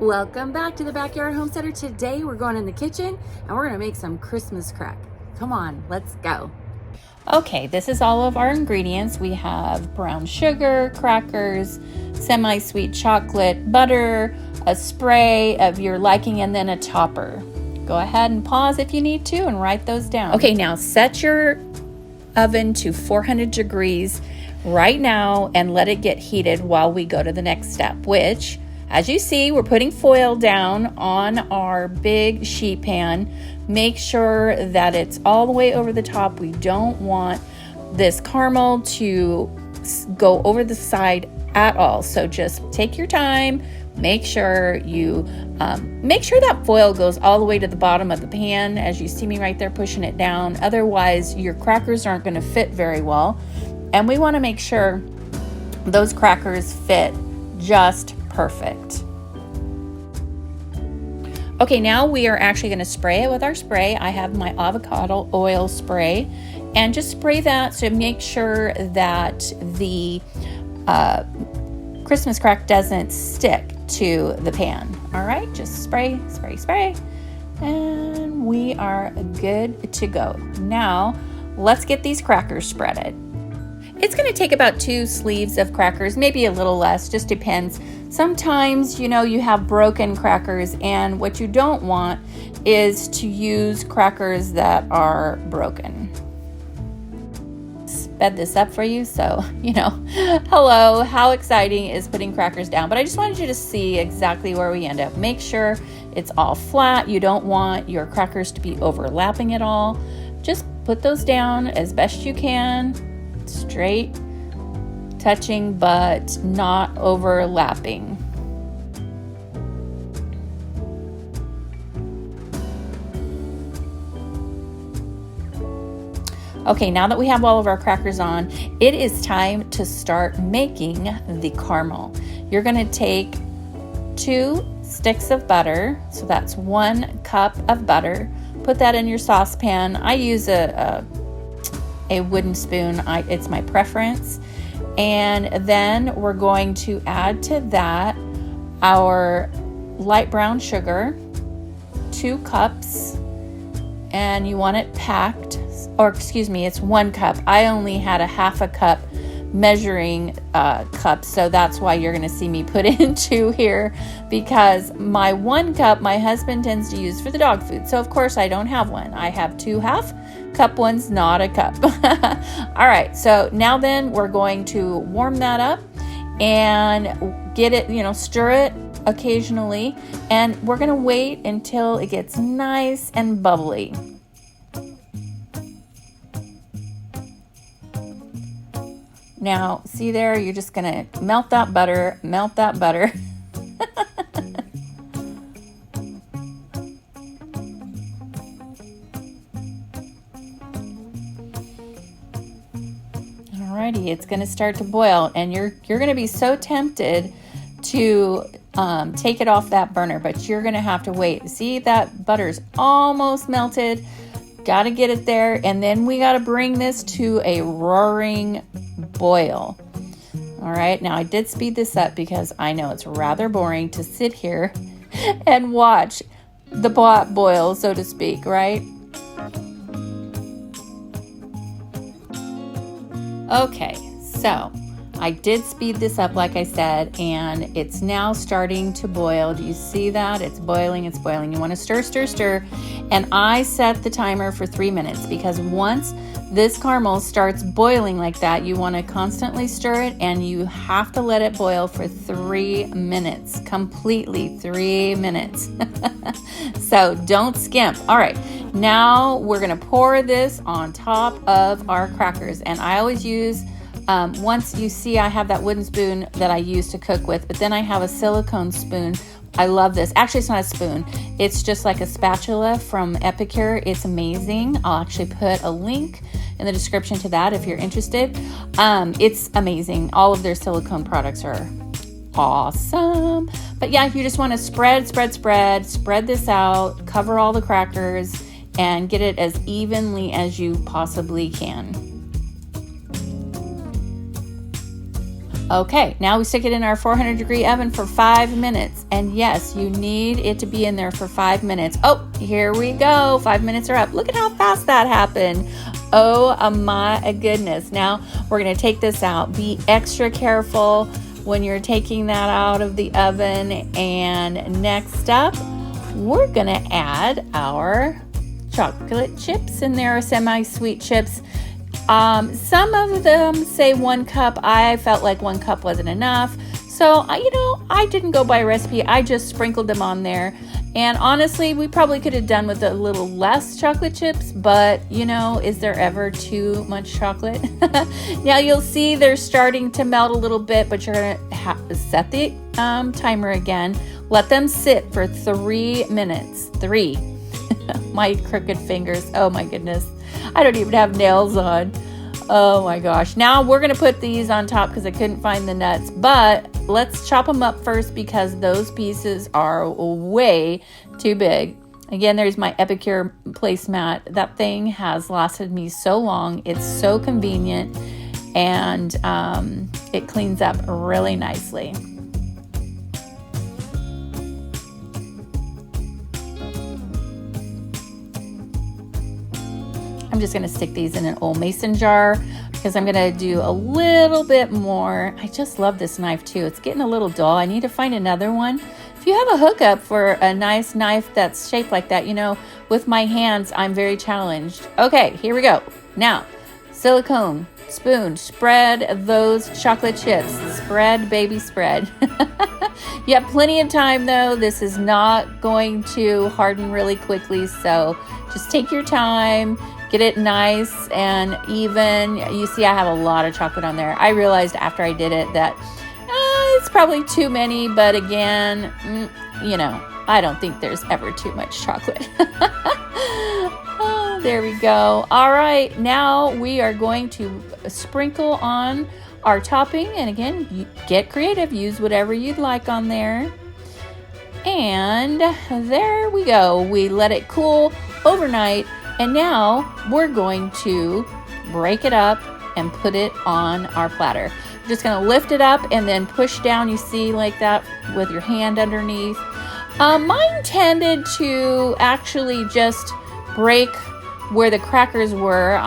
Welcome back to the Backyard Homesteader. Today we're going in the kitchen and we're gonna make some Christmas crack. Come on, let's go. Okay, this is all of our ingredients. We have brown sugar, crackers, semi-sweet chocolate, butter, a spray of your liking, and then a topper. Go ahead and pause if you need to and write those down. Okay, now set your oven to 400 degrees right now and let it get heated while we go to the next step, which, as you see, we're putting foil down on our big sheet pan. Make sure that it's all the way over the top. We don't want this caramel to go over the side at all. So just take your time. Make sure you make sure that foil goes all the way to the bottom of the pan, as you see me right there pushing it down. Otherwise, your crackers aren't going to fit very well. And we want to make sure those crackers fit just perfect. Okay, now we are actually going to spray it with our spray. I have my avocado oil spray, and just spray that to make sure that the Christmas crack doesn't stick to the pan. All right, just spray, spray, spray, and we are good to go. Now, let's get these crackers spreaded. It's going to take about 2 sleeves of crackers, maybe a little less, just depends. Sometimes, you know, you have broken crackers, and what you don't want is to use crackers that are broken. Sped this up for you, so, you know, hello, how exciting is putting crackers down? But I just wanted you to see exactly where we end up. Make sure it's all flat. You don't want your crackers to be overlapping at all. Just put those down as best you can. Straight, touching, but not overlapping. Okay, now that we have all of our crackers on, it is time to start making the caramel. You're going to take 2 sticks of butter, so that's 1 cup of butter. Put that in your saucepan. I use a wooden spoon. It's my preference. And then we're going to add to that our light brown sugar, 2 cups, and you want it packed, or excuse me, it's 1 cup. I only had a half a cup measuring cup, so that's why you're going to see me put in 2 here, because my 1 cup my husband tends to use for the dog food, so of course I don't have one. I have 2 half cup ones, not a cup. All right, so now then we're going to warm that up and get it, you know, stir it occasionally, and we're going to wait until it gets nice and bubbly. Now, see there, you're just going to melt that butter, melt that butter. Alrighty, it's going to start to boil, and you're going to be so tempted to take it off that burner, but you're going to have to wait. See, that butter's almost melted. Got to get it there, and then we got to bring this to a roaring boil. All right, now I did speed this up because I know it's rather boring to sit here and watch the pot boil, so to speak, right? Okay, so I did speed this up, like I said, and it's now starting to boil. Do you see that? It's boiling, it's boiling. You want to stir, stir, stir. And I set the timer for 3 minutes, because once this caramel starts boiling like that, you want to constantly stir it, and you have to let it boil for 3 minutes, completely 3 minutes. So don't skimp. All right, now we're going to pour this on top of our crackers, and I always use once you see, I have that wooden spoon that I use to cook with, but then I have a silicone spoon. I love this. Actually, it's not a spoon. It's just like a spatula from EPICURE. It's amazing. I'll actually put a link in the description to that if you're interested. It's amazing. All of their silicone products are awesome. But yeah, you just want to spread this out, cover all the crackers, and get it as evenly as you possibly can. Okay, now we stick it in our 400-degree oven for 5 minutes. And yes, you need it to be in there for 5 minutes. Oh, here we go. 5 minutes are up. Look at how fast that happened. Oh my goodness. Now we're going to take this out. Be extra careful when you're taking that out of the oven. And next up, we're going to add our chocolate chips in there, semi-sweet chips. Some of them say 1 cup. I felt like 1 cup wasn't enough. So, I didn't go by a recipe. I just sprinkled them on there. And honestly, we probably could have done with a little less chocolate chips, but is there ever too much chocolate? Now you'll see they're starting to melt a little bit, but you're going to set the timer again. Let them sit for 3 minutes. 3. My crooked fingers. Oh my goodness. I don't even have nails on. Oh my gosh. Now we're going to put these on top because I couldn't find the nuts. But let's chop them up first because those pieces are way too big. Again, there's my EPICURE placemat. That thing has lasted me so long. It's so convenient, and it cleans up really nicely. I'm just going to stick these in an old mason jar because I'm going to do a little bit more. I just love this knife too. It's getting a little dull. I need to find another one. If you have a hookup for a nice knife that's shaped like that, with my hands, I'm very challenged. Okay, here we go. Now, silicone spoon, spread those chocolate chips. Spread, baby, spread. You have plenty of time though. This is not going to harden really quickly, so just take your time. Get it nice and even. You see I have a lot of chocolate on there. I realized after I did it that it's probably too many, but again, I don't think there's ever too much chocolate. Oh, there we go. All right, now we are going to sprinkle on our topping. And again, you get creative. Use whatever you'd like on there. And there we go. We let it cool overnight. And now we're going to break it up and put it on our platter. We're just going to lift it up and then push down, you see, like that with your hand underneath. Mine tended to actually just break where the crackers were.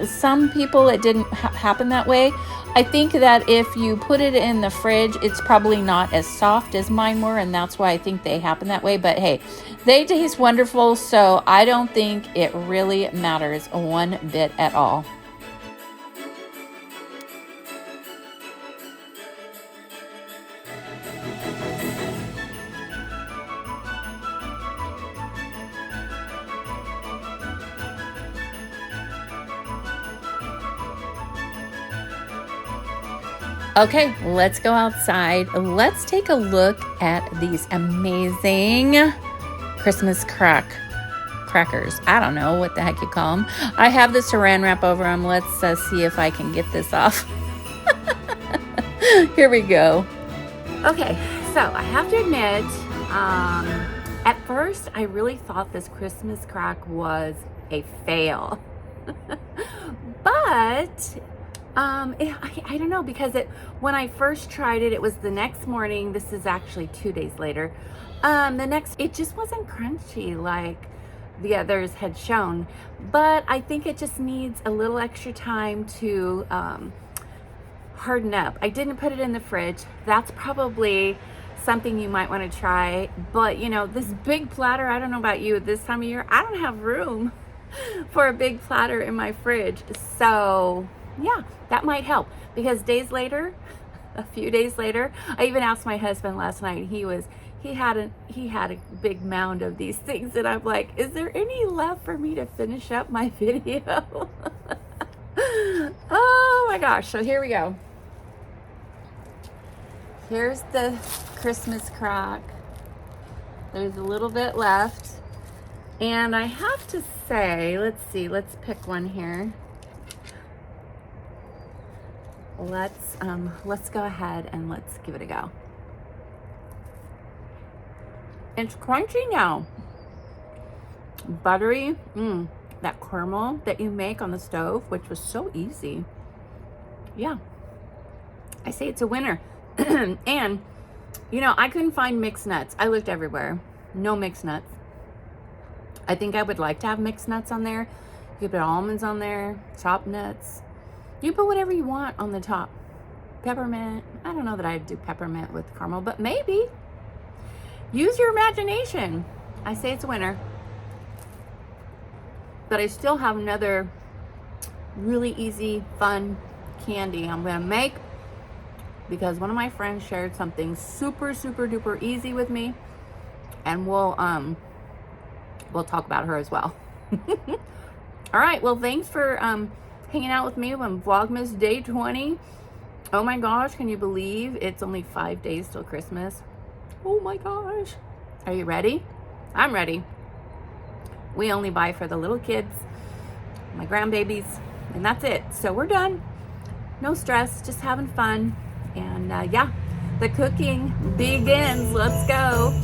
Some people, it didn't happen that way. I think that if you put it in the fridge, it's probably not as soft as mine were, and that's why I think they happen that way. But hey, they taste wonderful, so I don't think it really matters one bit at all. Okay, let's go outside. Let's take a look at these amazing Christmas crackers. I don't know what the heck you call them. I have the saran wrap over them. Let's see if I can get this off. Here we go. Okay, so I have to admit, at first I really thought this Christmas crack was a fail. But I don't know, because when I first tried it, it was the next morning. This is actually 2 days later. It just wasn't crunchy like the others had shown, but I think it just needs a little extra time to harden up. I didn't put it in the fridge. That's probably something you might want to try, but this big platter, I don't know about you, at this time of year, I don't have room for a big platter in my fridge. So yeah, that might help, because a few days later, I even asked my husband last night. He had a big mound of these things, and I'm like, is there any left for me to finish up my video? Oh my gosh. So here we go. Here's the Christmas crack. There's a little bit left, and I have to say, let's pick one here. Let's go ahead and let's give it a go. It's crunchy now. Buttery. That caramel that you make on the stove, which was so easy. Yeah. I say it's a winner. And, you know, I couldn't find mixed nuts. I looked everywhere. No mixed nuts. I think I would like to have mixed nuts on there. You could put almonds on there, chopped nuts. You put whatever you want on the top. Peppermint. I don't know that I'd do peppermint with caramel, but maybe. Use your imagination. I say it's a winner. But I still have another really easy, fun candy I'm gonna make, because one of my friends shared something super, super duper easy with me, and we'll talk about her as well. All right, well, thanks for hanging out with me on Vlogmas Day 20. Oh my gosh, can you believe it's only 5 days till Christmas? Oh my gosh. Are you ready? I'm ready. We only buy for the little kids, my grandbabies, and that's it. So we're done. No stress, just having fun. And yeah, the cooking begins. Let's go.